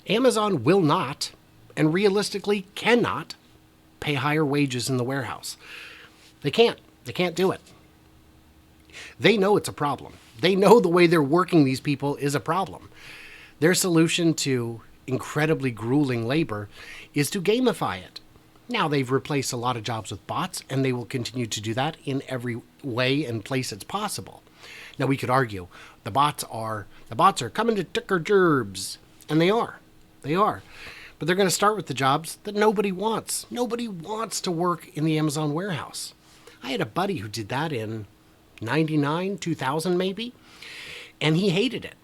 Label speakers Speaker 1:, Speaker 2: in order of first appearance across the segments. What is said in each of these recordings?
Speaker 1: Amazon will not, and realistically cannot, pay higher wages in the warehouse. They can't. They can't do it. They know it's a problem. They know the way they're working these people is a problem. Their solution to incredibly grueling labor is to gamify it. Now, they've replaced a lot of jobs with bots, and they will continue to do that in every way and place it's possible. Now, we could argue the bots are coming to take our jobs, and they are. They are. But they're going to start with the jobs that nobody wants. Nobody wants to work in the Amazon warehouse. I had a buddy who did that in 99, 2000 maybe, and he hated it.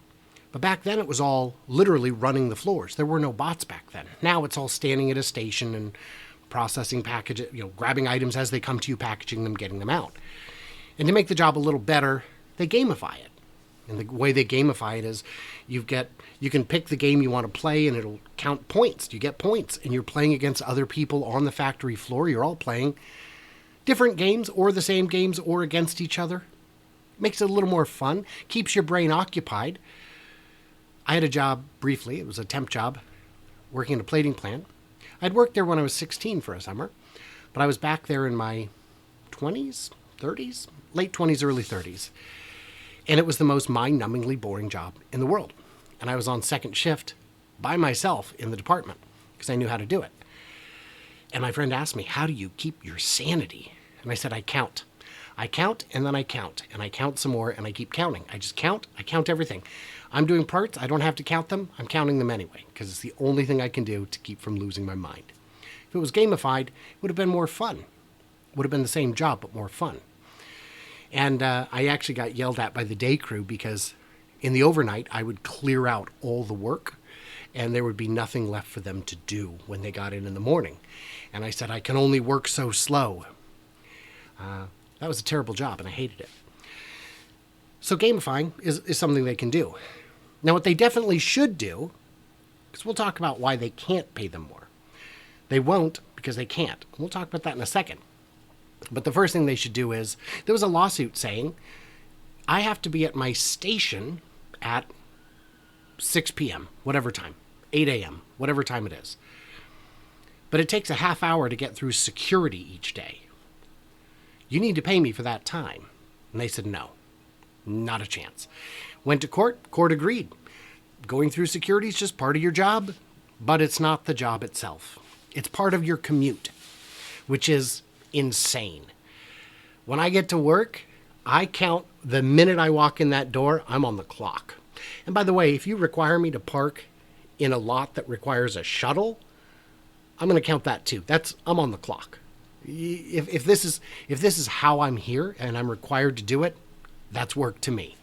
Speaker 1: But back then it was all literally running the floors. There were no bots back then. Now it's all standing at a station and processing packages, grabbing items as they come to you, packaging them, getting them out. And to make the job a little better, they gamify it. And the way they gamify it is you can pick the game you want to play and it'll count points. You get points and you're playing against other people on the factory floor. You're all playing different games or the same games or against each other. Makes it a little more fun. Keeps your brain occupied. I had a job briefly. It was a temp job working in a plating plant. I'd worked there when I was 16 for a summer, but I was back there in my 20s, 30s, late 20s, early 30s. And it was the most mind-numbingly boring job in the world. And I was on second shift by myself in the department because I knew how to do it. And my friend asked me, how do you keep your sanity? And I said, I count. I count, and then I count. And I count some more, and I keep counting. I just count. I count everything. I'm doing parts. I don't have to count them. I'm counting them anyway because it's the only thing I can do to keep from losing my mind. If it was gamified, it would have been more fun. It would have been the same job, but more fun. And I actually got yelled at by the day crew because in the overnight, I would clear out all the work and there would be nothing left for them to do when they got in the morning. And I said, I can only work so slow. That was a terrible job and I hated it. So gamifying is something they can do. Now, what they definitely should do, because we'll talk about why they can't pay them more. They won't because they can't. We'll talk about that in a second. But the first thing they should do is, there was a lawsuit saying, I have to be at my station at 6 p.m., whatever time, 8 a.m., whatever time it is. But it takes a half hour to get through security each day. You need to pay me for that time. And they said, no, not a chance. Went to court, court agreed. Going through security is just part of your job, but it's not the job itself. It's part of your commute, which is insane. When I get to work, I count the minute I walk in that door, I'm on the clock. And by the way, if you require me to park in a lot that requires a shuttle, I'm going to count that too. I'm on the clock. If this is how I'm here and I'm required to do it, that's work to me.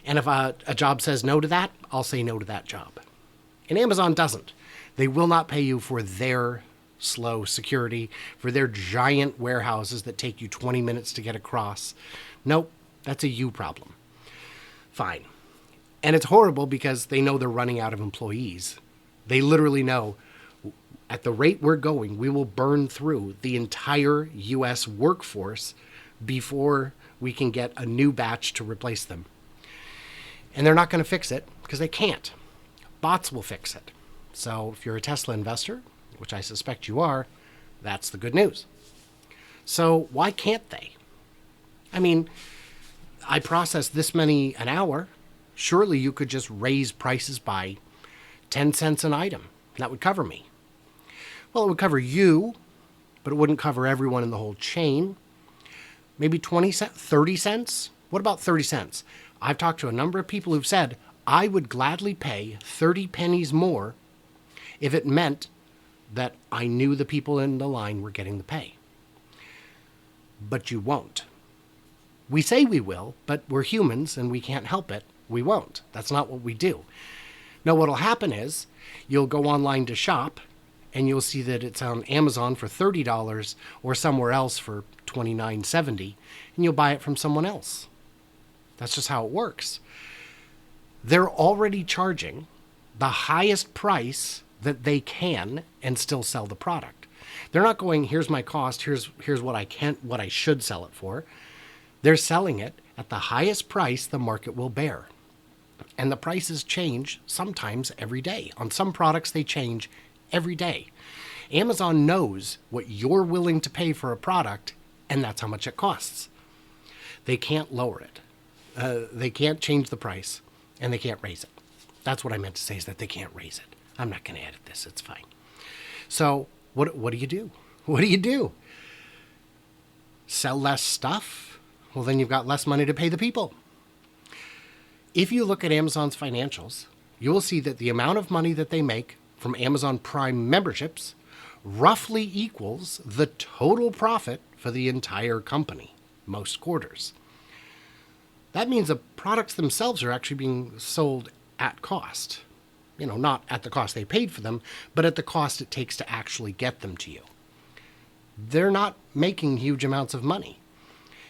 Speaker 1: And if a job says no to that, I'll say no to that job. And Amazon doesn't. They will not pay you for their slow security, for their giant warehouses that take you 20 minutes to get across. Nope, that's a you problem. Fine. And it's horrible because they know they're running out of employees. They literally know at the rate we're going, we will burn through the entire U.S. workforce before we can get a new batch to replace them. And they're not going to fix it because they can't. Bots will fix it. So if you're a Tesla investor, which I suspect you are, that's the good news. So why can't they? I mean, I process this many an hour. Surely you could just raise prices by 10 cents an item. That would cover me. Well, it would cover you, but it wouldn't cover everyone in the whole chain. Maybe 20 cents, 30 cents? What about 30 cents? I've talked to a number of people who've said, I would gladly pay 30 pennies more if it meant that I knew the people in the line were getting the pay. But you won't. We say we will, but we're humans and we can't help it. We won't. That's not what we do. Now, what'll happen is you'll go online to shop and you'll see that it's on Amazon for $30 or somewhere else for $29.70, and you'll buy it from someone else. That's just how it works. They're already charging the highest price that they can and still sell the product. They're not going, here's my cost, here's what I should sell it for. They're selling it at the highest price the market will bear. And the prices change sometimes every day. On some products, they change every day. Amazon knows what you're willing to pay for a product, and that's how much it costs. They can't lower it. They can't change the price, and they can't raise it. That's what I meant to say, is that they can't raise it. I'm not going to edit this. It's fine. So what do you do? What do you do? Sell less stuff? Well, then you've got less money to pay the people. If you look at Amazon's financials, you will see that the amount of money that they make from Amazon Prime memberships roughly equals the total profit for the entire company, most quarters. That means the products themselves are actually being sold at cost. Not at the cost they paid for them, but at the cost it takes to actually get them to you. They're not making huge amounts of money.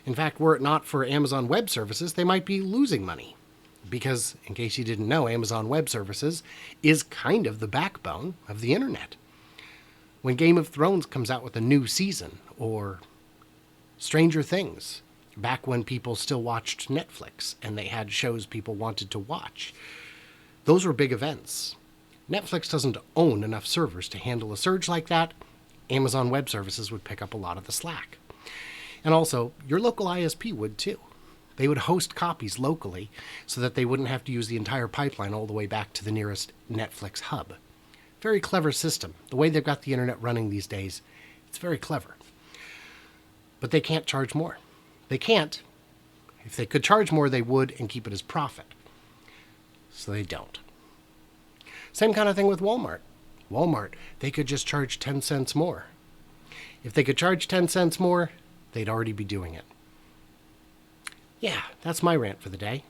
Speaker 1: In fact, were it not for Amazon Web Services, they might be losing money. Because, in case you didn't know, Amazon Web Services is kind of the backbone of the internet. When Game of Thrones comes out with a new season, or Stranger Things, back when people still watched Netflix and they had shows people wanted to watch, those were big events. Netflix doesn't own enough servers to handle a surge like that. Amazon Web Services would pick up a lot of the slack. And also, your local ISP would too. They would host copies locally so that they wouldn't have to use the entire pipeline all the way back to the nearest Netflix hub. Very clever system. The way they've got the internet running these days, it's very clever. But they can't charge more. They can't. If they could charge more, they would and keep it as profit. So they don't. Same kind of thing with Walmart. Walmart, they could just charge 10 cents more. If they could charge 10 cents more, they'd already be doing it. Yeah, that's my rant for the day.